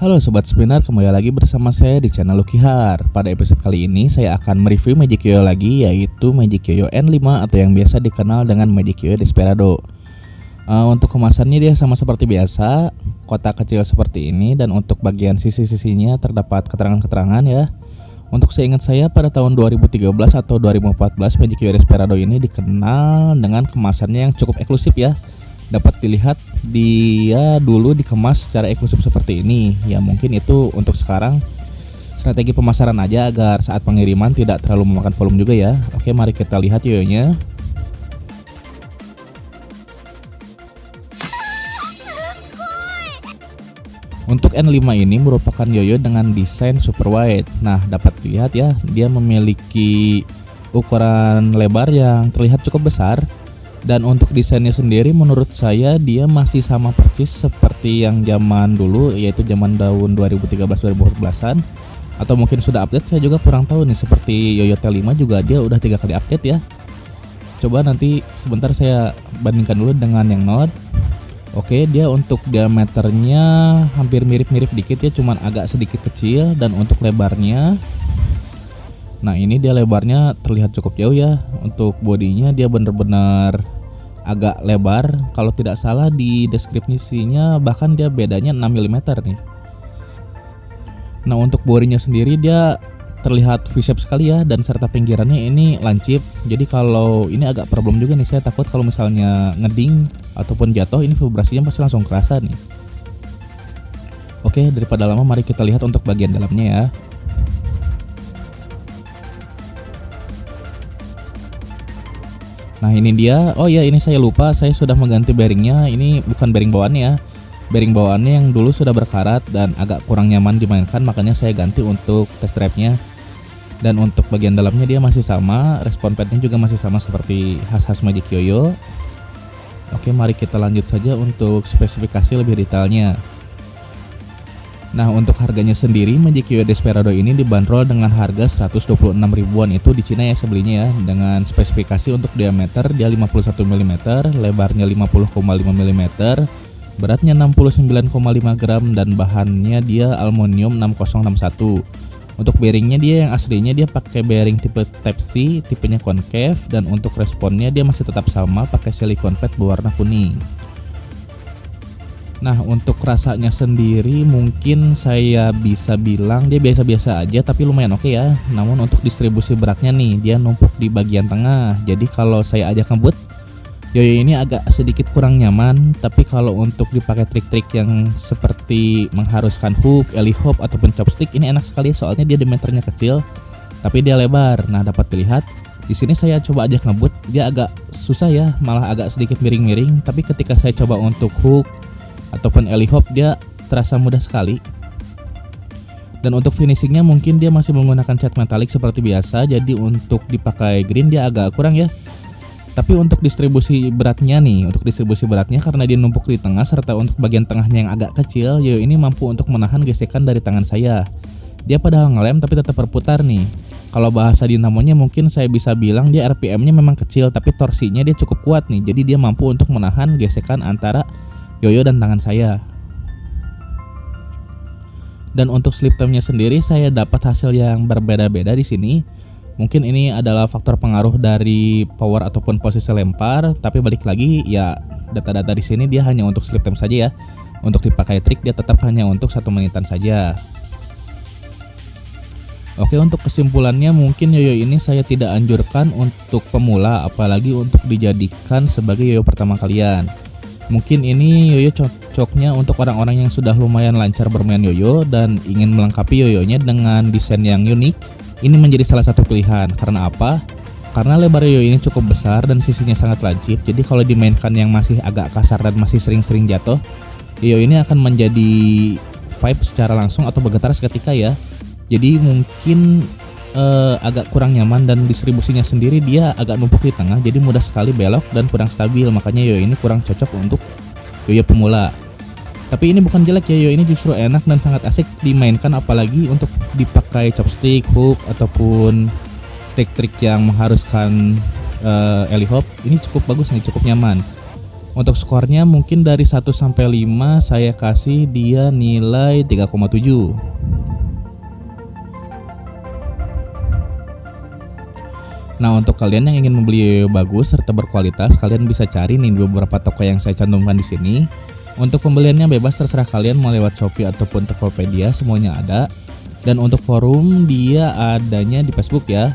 Halo Sobat Spinner, kembali lagi bersama saya di channel Lukihar. Pada episode kali ini saya akan mereview Magic Yoyo lagi, yaitu Magic Yoyo N5 atau yang biasa dikenal dengan Magic Yoyo Desperado. Untuk kemasannya dia sama seperti biasa, kotak kecil seperti ini, dan untuk bagian sisi-sisinya terdapat keterangan-keterangan ya. Untuk seingat saya pada tahun 2013 atau 2014 Magic Yoyo Desperado ini dikenal dengan kemasannya yang cukup eksklusif ya. Dapat dilihat dia dulu dikemas secara eksklusif seperti ini. Ya mungkin itu untuk sekarang strategi pemasaran aja agar saat pengiriman tidak terlalu memakan volume juga ya. Oke, mari kita lihat yoyonya. Untuk N5 ini merupakan yoyo dengan desain super wide. Nah, dapat dilihat ya, dia memiliki ukuran lebar yang terlihat cukup besar. Dan untuk desainnya sendiri menurut saya dia masih sama persis seperti yang zaman dulu, yaitu zaman tahun 2013-2014an. Atau mungkin sudah update, saya juga kurang tahu nih. Seperti Yoyo T5 juga dia udah 3 kali update ya. Coba nanti sebentar saya bandingkan dulu dengan yang Note. Oke, dia untuk diameternya hampir mirip-mirip dikit ya, cuman agak sedikit kecil. Dan untuk lebarnya, nah ini dia lebarnya terlihat cukup jauh ya. Untuk bodinya dia bener-bener agak lebar. Kalau tidak salah di deskripsinya bahkan dia bedanya 6 mm nih. Nah untuk borinya sendiri dia terlihat V-shape sekali ya, dan serta pinggirannya ini lancip. Jadi kalau ini agak problem juga nih, saya takut kalau misalnya ngeding ataupun jatuh ini vibrasinya pasti langsung kerasa nih. Oke, daripada lama mari kita lihat untuk bagian dalamnya ya. Nah ini dia. Oh ya, ini saya lupa, saya sudah mengganti bearingnya. Ini bukan bearing bawaannya ya. Bearing bawaannya yang dulu sudah berkarat dan agak kurang nyaman dimainkan, makanya saya ganti untuk test drive-nya. Dan untuk bagian dalamnya dia masih sama, respon padnya juga masih sama seperti khas-khas Magic Yoyo. Oke, mari kita lanjut saja untuk spesifikasi lebih detailnya. Nah untuk harganya sendiri Magic Yoyo Desperado ini dibanderol dengan harga 126 ribuan, itu di Cina ya sebelinya ya. Dengan spesifikasi untuk diameter dia 51 mm, lebarnya 50,5 mm, beratnya 69,5 gram, dan bahannya dia aluminium 6061. Untuk bearingnya dia yang aslinya dia pakai bearing tipe Type C, tipenya concave, dan untuk responnya dia masih tetap sama pakai silikon pad berwarna kuning. Nah untuk rasanya sendiri mungkin saya bisa bilang dia biasa-biasa aja, tapi lumayan oke ya. Namun untuk distribusi beratnya nih dia numpuk di bagian tengah. Jadi kalau saya ajak ngebut, yoyo ini agak sedikit kurang nyaman. Tapi kalau untuk dipakai trik-trik yang seperti mengharuskan hook, ellie hop ataupun chopstick ini enak sekali, soalnya dia diameternya kecil tapi dia lebar. Nah dapat dilihat di sini saya coba ajak ngebut, dia agak susah ya, malah agak sedikit miring-miring. Tapi ketika saya coba untuk hook ataupun ellie hop dia terasa mudah sekali. Dan untuk finishingnya mungkin dia masih menggunakan cat metalik seperti biasa, jadi untuk dipakai green dia agak kurang ya. Tapi untuk distribusi beratnya karena dia numpuk di tengah serta untuk bagian tengahnya yang agak kecil, yoyo ini mampu untuk menahan gesekan dari tangan saya. Dia padahal ngelem tapi tetap berputar nih. Kalau bahasa dinamonya mungkin saya bisa bilang dia RPM-nya memang kecil tapi torsinya dia cukup kuat nih. Jadi dia mampu untuk menahan gesekan antara yoyo dan tangan saya. Dan untuk slip time-nya sendiri saya dapat hasil yang berbeda-beda di sini. Mungkin ini adalah faktor pengaruh dari power ataupun posisi lempar, tapi balik lagi ya data-data di sini dia hanya untuk slip time saja ya. Untuk dipakai trik dia tetap hanya untuk 1 menitan saja. Oke, untuk kesimpulannya mungkin yoyo ini saya tidak anjurkan untuk pemula, apalagi untuk dijadikan sebagai yoyo pertama kalian. Mungkin ini yoyo cocoknya untuk orang-orang yang sudah lumayan lancar bermain yoyo dan ingin melengkapi yoyonya dengan desain yang unik. Ini menjadi salah satu pilihan. Karena apa? Karena lebar yoyo ini cukup besar dan sisinya sangat lancip. Jadi kalau dimainkan yang masih agak kasar dan masih sering-sering jatuh, yoyo ini akan menjadi vibe secara langsung atau bergetar seketika ya. Jadi mungkin agak kurang nyaman, dan distribusinya sendiri dia agak numpuk di tengah, jadi mudah sekali belok dan kurang stabil. Makanya yoyo ini kurang cocok untuk yoyo pemula. Tapi ini bukan jelek ya, yoyo ini justru enak dan sangat asik dimainkan, apalagi untuk dipakai chopstick, hook ataupun trik-trik yang mengharuskan ellie hop. Ini cukup bagus nih, cukup nyaman. Untuk skornya mungkin dari 1 sampai 5 saya kasih dia nilai 3,7. Nah, untuk kalian yang ingin membeli yoyo bagus serta berkualitas, kalian bisa cari nih di beberapa toko yang saya cantumkan di sini. Untuk pembeliannya bebas, terserah kalian mau lewat Shopee ataupun Tokopedia, semuanya ada. Dan untuk forum dia adanya di Facebook ya.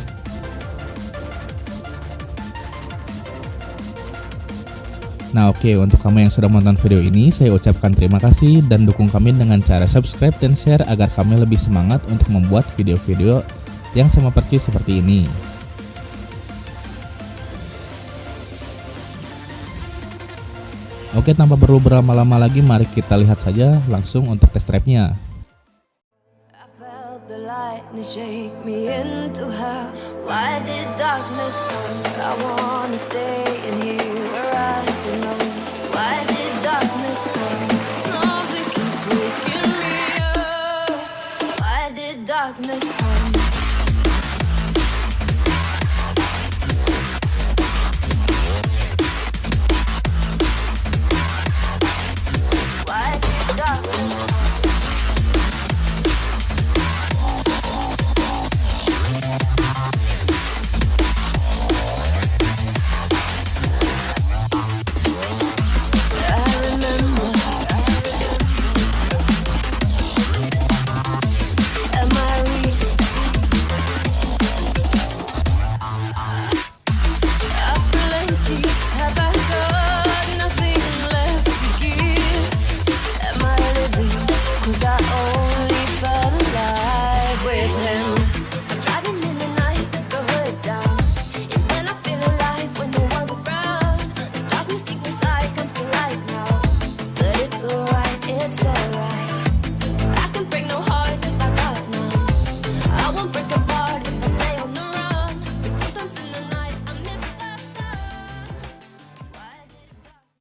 Nah oke, untuk kamu yang sudah menonton video ini, saya ucapkan terima kasih dan dukung kami dengan cara subscribe dan share agar kami lebih semangat untuk membuat video-video yang sama persis seperti ini. Oke, tanpa perlu berlama-lama lagi, mari kita lihat saja langsung untuk test drive-nya. Darkness